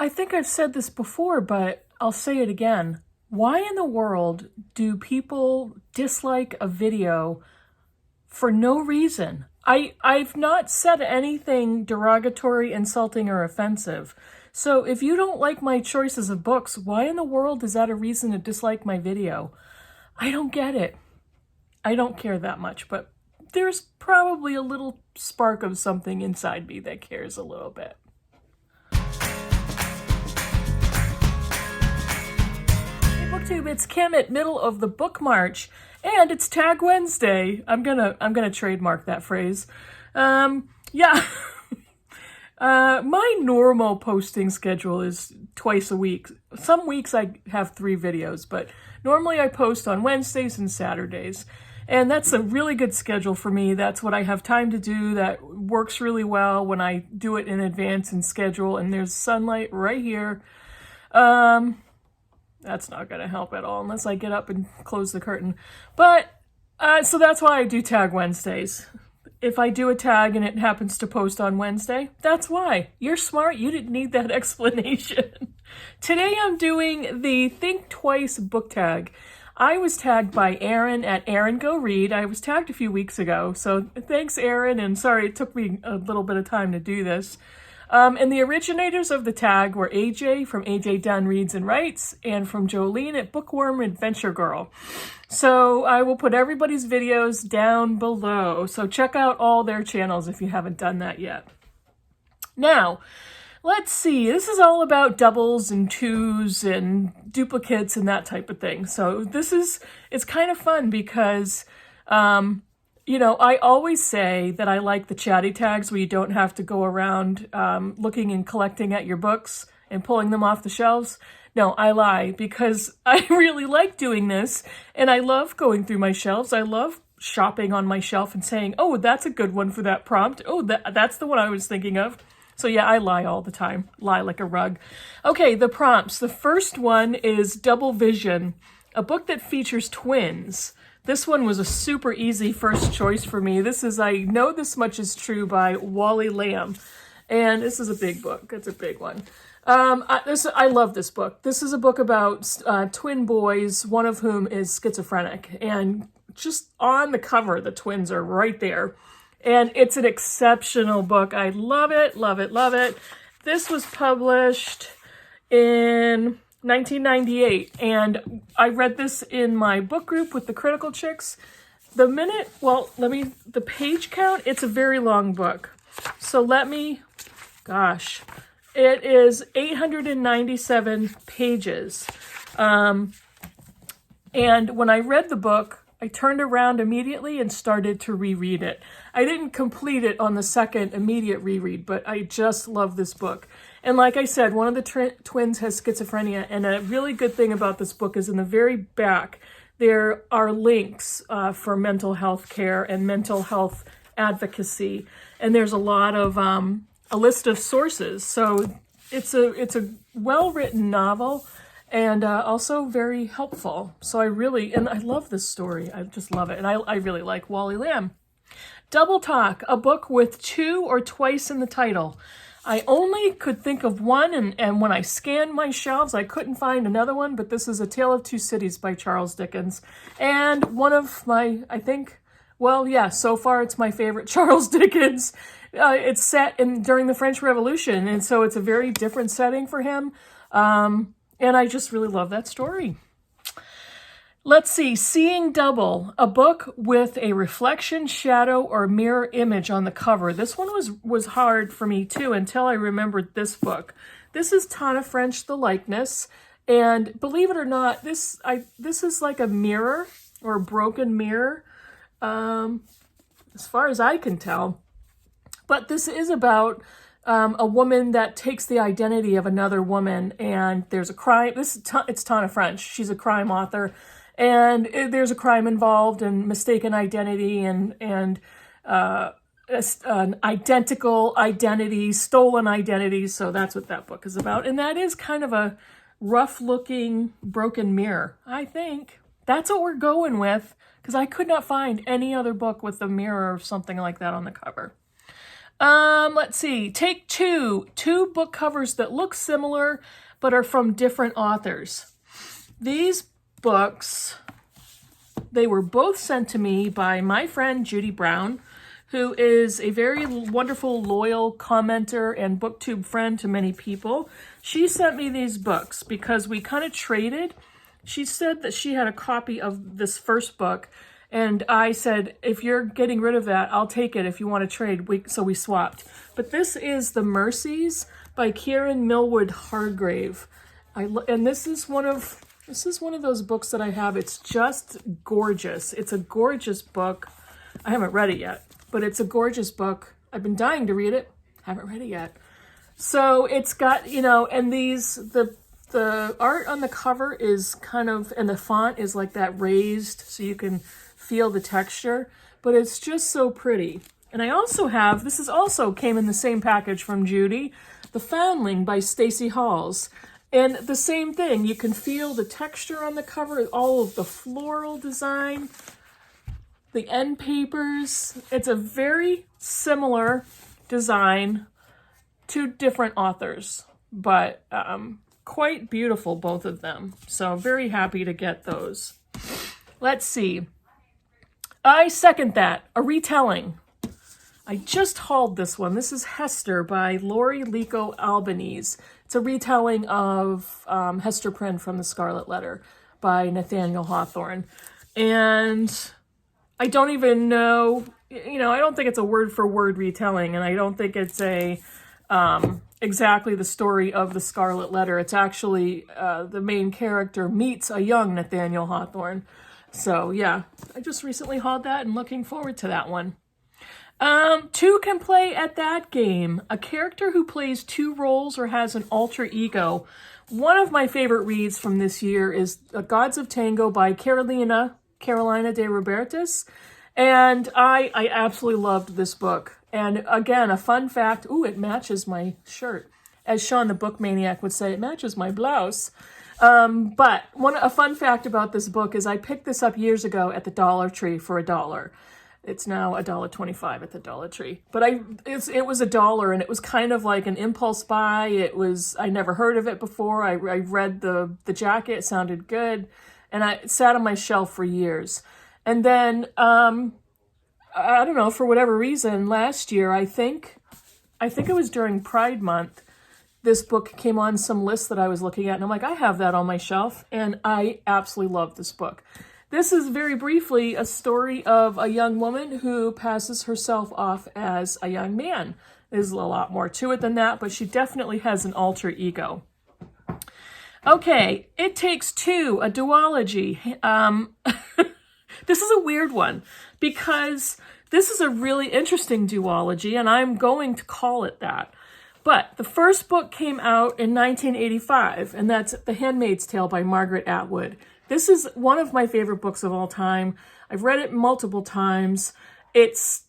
I think I've said this before, but I'll say it again. Why in the world do people dislike a video for no reason? I've not said anything derogatory, insulting, or offensive. So if you don't like my choices of books, why in the world is that a reason to dislike my video? I don't get it. I don't care that much, but there's probably a little spark of something inside me that cares a little bit. Hey BookTube, it's Kim at middle of the book march, and it's Tag Wednesday. I'm gonna trademark that phrase. Yeah. My normal posting schedule is twice a week. Some weeks I have 3 videos, but normally I post on Wednesdays and Saturdays. And that's a really good schedule for me. That's what I have time to do. That works really well when I do it in advance and schedule. And there's sunlight right here. That's not going to help at all unless I get up and close the curtain. But, so that's why I do Tag Wednesdays. If I do a tag and it happens to post on Wednesday, that's why. You're smart. You didn't need that explanation. Today I'm doing the Think Twice book tag. I was tagged by Erin at Erin Go Read. I was tagged a few weeks ago, so thanks Erin, and sorry it took me a little bit of time to do this. And the originators of the tag were AJ from AJ Done Reads and Writes, and from Jolene at Bookworm Adventure Girl. So I will put everybody's videos down below, so check out all their channels if you haven't done that yet. Now, let's see, this is all about doubles and twos and duplicates and that type of thing. So it's kind of fun because, you know, I always say that I like the chatty tags where you don't have to go around looking and collecting at your books and pulling them off the shelves. No, I lie, because I really like doing this and I love going through my shelves. I love shopping on my shelf and saying, oh, that's a good one for that prompt. Oh, that's the one I was thinking of. So yeah, I lie all the time. Lie like a rug. Okay, the prompts. The first one is Double Vision, a book that features twins. This one was a super easy first choice for me. This is I Know This Much Is True by Wally Lamb. And this is a big book. It's a big one. I love this book. This is a book about twin boys, one of whom is schizophrenic. And just on the cover, the twins are right there. And it's an exceptional book. I love it, love it, love it. This was published in 1998. And I read this in my book group with the Critical Chicks. The page count, it's a very long book. So it is 897 pages. And when I read the book, I turned around immediately and started to reread it. I didn't complete it on the second immediate reread, but I just love this book. And like I said, one of the twins has schizophrenia, and a really good thing about this book is in the very back, there are links for mental health care and mental health advocacy. And there's a lot of, a list of sources. So it's a well-written novel. And also very helpful. So I love this story. I just love it. And I really like Wally Lamb. Double Talk, a book with 2 or twice in the title. I only could think of one, and when I scanned my shelves, I couldn't find another one, but this is A Tale of Two Cities by Charles Dickens. And one of my, so far it's my favorite Charles Dickens. It's set during the French Revolution, and so it's a very different setting for him. And I just really love that story. Let's see, Seeing Double, a book with a reflection, shadow, or mirror image on the cover. This one was hard for me too until I remembered this book. This is Tana French, The Likeness. And believe it or not, this is like a mirror or a broken mirror, as far as I can tell. But this is about a woman that takes the identity of another woman, and there's a crime. It's Tana French. She's a crime author, and there's a crime involved, and mistaken identity, and an identical identity, stolen identity. So that's what that book is about, and that is kind of a rough-looking broken mirror. I think that's what we're going with, because I could not find any other book with a mirror or something like that on the cover. Let's see. Take two. Two book covers that look similar but are from different authors. These books, they were both sent to me by my friend Judy Brown, who is a very wonderful, loyal commenter and booktube friend to many people. She sent me these books because we kind of traded. She said that she had a copy of this first book, and I said, if you're getting rid of that, I'll take it if you want to trade. So we swapped. But this is The Mercies by Kieran Millwood Hargrave. And this is one of those books that I have. It's just gorgeous. It's a gorgeous book. I haven't read it yet, but it's a gorgeous book. I've been dying to read it. Haven't read it yet. So it's got, and the art on the cover is kind of, and the font is like that raised so you can feel the texture, but it's just so pretty. And I also have, this is also came in the same package from Judy, The Foundling by Stacey Halls. And the same thing, you can feel the texture on the cover, all of the floral design, the end papers. It's a very similar design to different authors, but quite beautiful, both of them. So very happy to get those. Let's see. I second that. A retelling. I just hauled this one. This is Hester by Lori Lico Albanese. It's a retelling of Hester Prynne from The Scarlet Letter by Nathaniel Hawthorne. And I don't even know, I don't think it's a word-for-word retelling, and I don't think it's a exactly the story of The Scarlet Letter. It's actually the main character meets a young Nathaniel Hawthorne. So yeah, I just recently hauled that and looking forward to that one. Two can play at that game. A character who plays two roles or has an alter ego. One of my favorite reads from this year is Gods of Tango by Carolina de Robertis. And I absolutely loved this book. And again, a fun fact, it matches my shirt. As Sean the Book Maniac would say, it matches my blouse. But a fun fact about this book is I picked this up years ago at the Dollar Tree for $1. It's now $1.25 at the Dollar Tree. But it was $1, and it was kind of like an impulse buy. I never heard of it before. I read the jacket, it sounded good, and it sat on my shelf for years. And then, I don't know, for whatever reason, last year, I think it was during Pride Month, this book came on some list that I was looking at, and I'm like, I have that on my shelf, and I absolutely love this book. This is very briefly a story of a young woman who passes herself off as a young man. There's a lot more to it than that, but she definitely has an alter ego. Okay, It Takes Two, a duology. This is a weird one because this is a really interesting duology, and I'm going to call it that. But the first book came out in 1985, and that's The Handmaid's Tale by Margaret Atwood. This is one of my favorite books of all time. I've read it multiple times. It's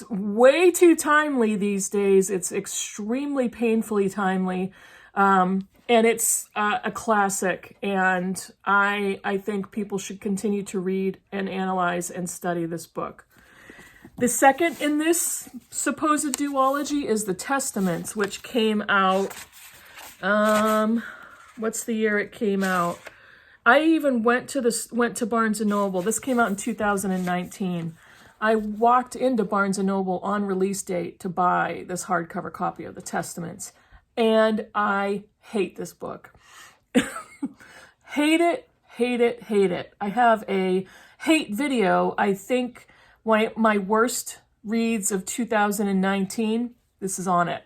way too timely these days. It's extremely painfully timely. And it's a classic. And I think people should continue to read and analyze and study this book. The second in this supposed duology is The Testaments, which came out, what's the year it came out? I even went to Barnes & Noble. This came out in 2019. I walked into Barnes & Noble on release date to buy this hardcover copy of The Testaments, and I hate this book. Hate it, hate it, hate it. I have a hate video, I think my worst reads of 2019, this is on it.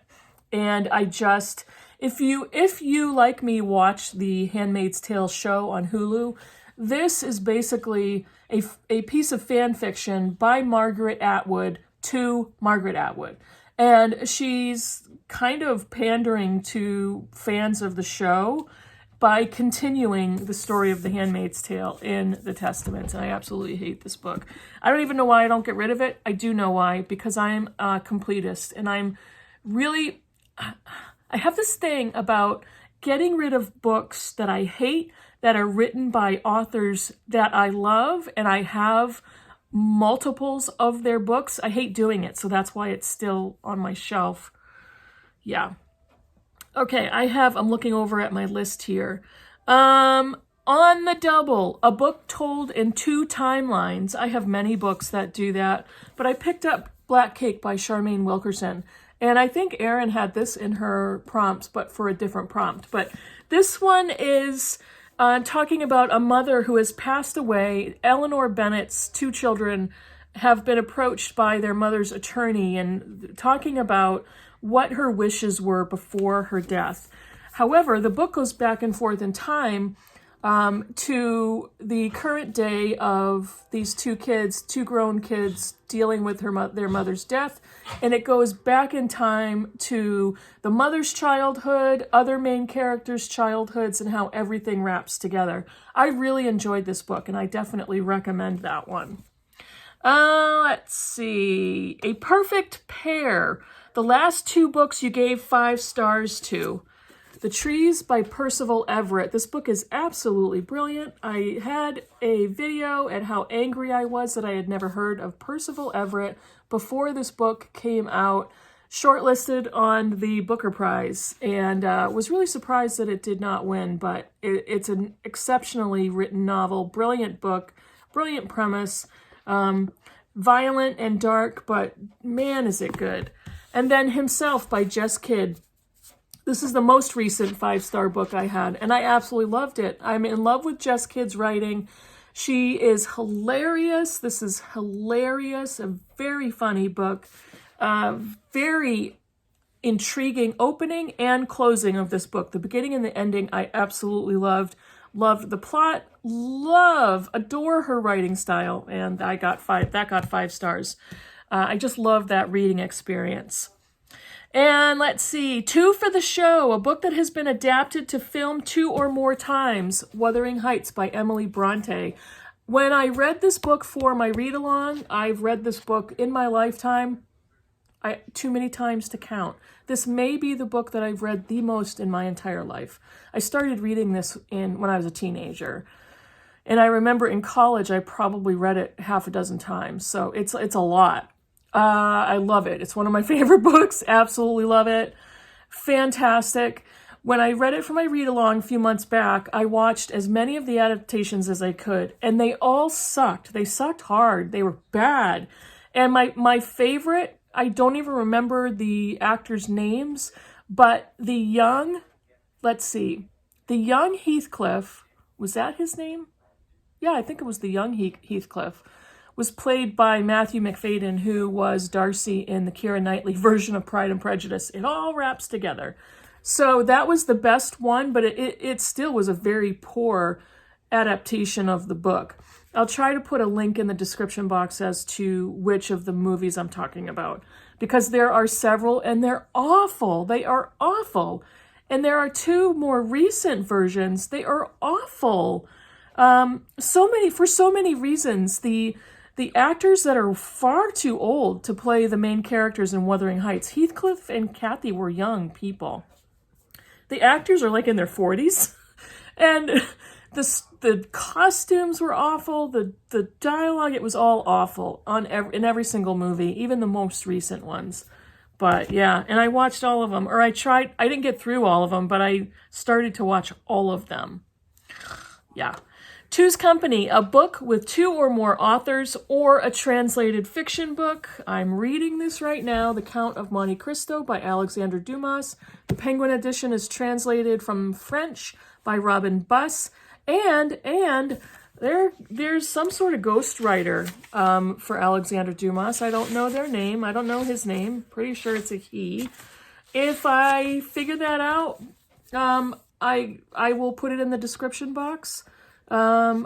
And I just, if you like me watch the Handmaid's Tale show on Hulu, this is basically a piece of fan fiction by Margaret Atwood to Margaret Atwood. And she's kind of pandering to fans of the show by continuing the story of The Handmaid's Tale in The Testaments. And I absolutely hate this book. I don't even know why I don't get rid of it. I do know why, because I'm a completist. And I'm really, I have this thing about getting rid of books that I hate, that are written by authors that I love, and I have multiples of their books. I hate doing it, so that's why it's still on my shelf. Yeah. Okay, I'm looking over at my list here. On the double, a book told in 2 timelines. I have many books that do that, but I picked up Black Cake by Charmaine Wilkerson. And I think Erin had this in her prompts, but for a different prompt. But this one is talking about a mother who has passed away. Eleanor Bennett's 2 children have been approached by their mother's attorney and talking about what her wishes were before her death. However, the book goes back and forth in time to the current day of these 2 kids, 2 grown kids dealing with their mother's death. And it goes back in time to the mother's childhood, other main characters' childhoods, and how everything wraps together. I really enjoyed this book, and I definitely recommend that one. Let's see. A Perfect Pair. The last 2 books you gave 5 stars to. The Trees by Percival Everett. This book is absolutely brilliant. I had a video at how angry I was that I had never heard of Percival Everett before this book came out, shortlisted on the Booker Prize, and was really surprised that it did not win, but it's an exceptionally written novel, brilliant book, brilliant premise, violent and dark, but man, is it good. And then Himself by Jess Kidd. This is the most recent 5-star book I had, and I absolutely loved it. I'm in love with Jess Kidd's writing. She is hilarious. This is hilarious, a very funny book. Very intriguing opening and closing of this book. The beginning and the ending I absolutely loved. Loved the plot, adore her writing style, and that got 5 stars. I just love that reading experience. And let's see, 2 for the show, a book that has been adapted to film 2 or more times, Wuthering Heights by Emily Bronte. When I read this book for my read-along, I've read this book in my lifetime too many times to count. This may be the book that I've read the most in my entire life. I started reading this when I was a teenager. And I remember in college, I probably read it half a dozen times. So it's a lot. I love it. It's one of my favorite books. Absolutely love it. Fantastic. When I read it for my read-along a few months back, I watched as many of the adaptations as I could, and they all sucked. They sucked hard. They were bad. And my favorite, I don't even remember the actors' names, but the young Heathcliff, was that his name? Yeah, I think it was the young Heathcliff. Was played by Matthew McFadyen, who was Darcy in the Keira Knightley version of Pride and Prejudice. It all wraps together. So that was the best one, but it still was a very poor adaptation of the book. I'll try to put a link in the description box as to which of the movies I'm talking about, because there are several and they're awful. They are awful. And there are 2 more recent versions. They are awful. For so many reasons. The actors that are far too old to play the main characters in Wuthering Heights. Heathcliff and Kathy were young people. The actors are like in their 40s. And the costumes were awful. The dialogue, it was all awful in every single movie, even the most recent ones. But yeah, and I watched all of them. Or I didn't get through all of them, but I started to watch all of them. Yeah. Two's Company, a book with 2 or more authors or a translated fiction book. I'm reading this right now, The Count of Monte Cristo by Alexandre Dumas. The Penguin edition is translated from French by Robin Buss. And there's some sort of ghostwriter for Alexandre Dumas. I don't know their name. I don't know his name. Pretty sure it's a he. If I figure that out, I will put it in the description box. I'm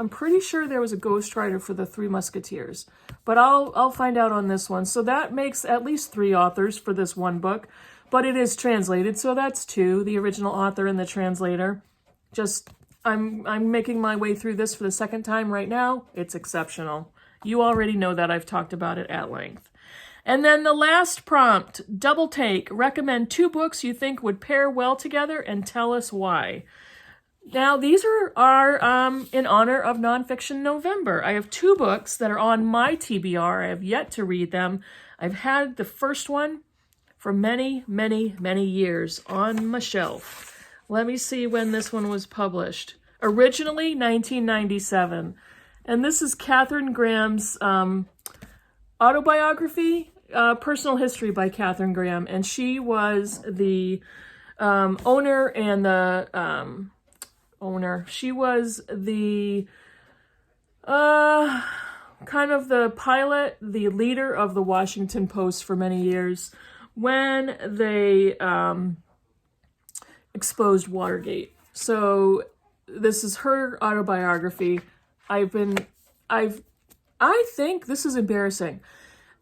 pretty sure there was a ghostwriter for the 3 Musketeers, but I'll find out on this one. So that makes at least 3 authors for this one book, but it is translated. So that's 2, the original author and the translator. I'm making my way through this for the second time right now. It's exceptional. You already know that. I've talked about it at length. And then the last prompt, double take, recommend 2 books you think would pair well together and tell us why. Now, these are in honor of Nonfiction November. I have 2 books that are on my TBR. I have yet to read them. I've had the first one for many, many, many years on my shelf. Let me see when this one was published. Originally, 1997. And this is Katharine Graham's autobiography, Personal History by Katharine Graham. And she was the owner and the... She was the kind of the pilot, the leader of the Washington Post for many years when they exposed Watergate. So this is her autobiography. I think this is embarrassing.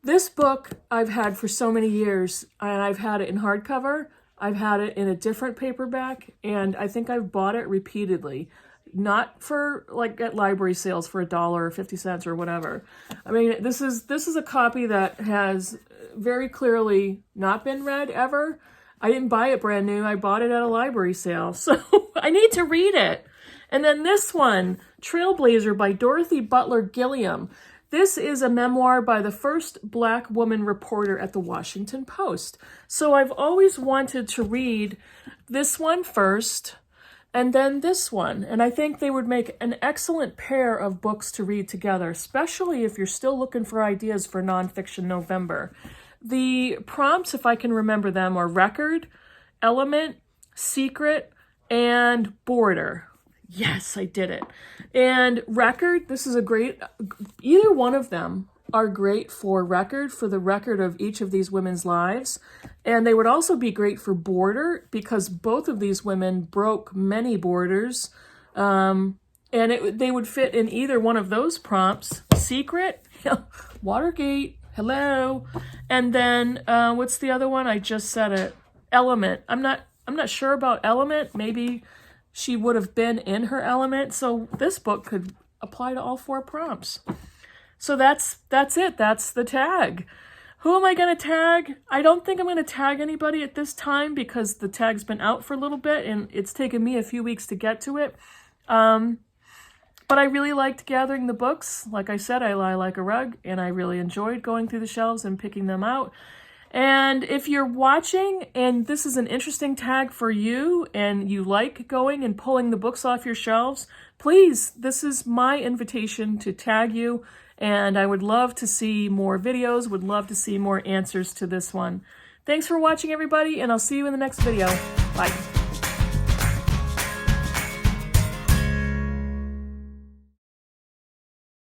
This book I've had for so many years, and I've had it in hardcover. I've had it in a different paperback, and I think I've bought it repeatedly. Not for, like, at library sales for $1 or 50 cents or whatever. I mean, this is a copy that has very clearly not been read ever. I didn't buy it brand new. I bought it at a library sale. So I need to read it. And then this one, Trailblazer by Dorothy Butler Gilliam. This is a memoir by the first Black woman reporter at the Washington Post. So I've always wanted to read this one first and then this one. And I think they would make an excellent pair of books to read together, especially if you're still looking for ideas for Nonfiction November. The prompts, if I can remember them, are record, element, secret, and border. Yes, I did it. And record, this is a great, either one of them are great for record, for the record of each of these women's lives. And they would also be great for border because both of these women broke many borders. And they would fit in either one of those prompts. Secret, Watergate, hello. And then what's the other one? I just said it. Element. I'm not sure about element. Maybe she would have been in her element. So this book could apply to all 4 prompts. So that's it. That's the tag. Who am I going to tag? I don't think I'm going to tag anybody at this time because the tag's been out for a little bit and it's taken me a few weeks to get to it. But I really liked gathering the books. Like I said, I lie like a rug, and I really enjoyed going through the shelves and picking them out. And if you're watching and this is an interesting tag for you and you like going and pulling the books off your shelves, please, this is my invitation to tag you. And I would love to see more videos, would love to see more answers to this one. Thanks for watching, everybody, and I'll see you in the next video. Bye.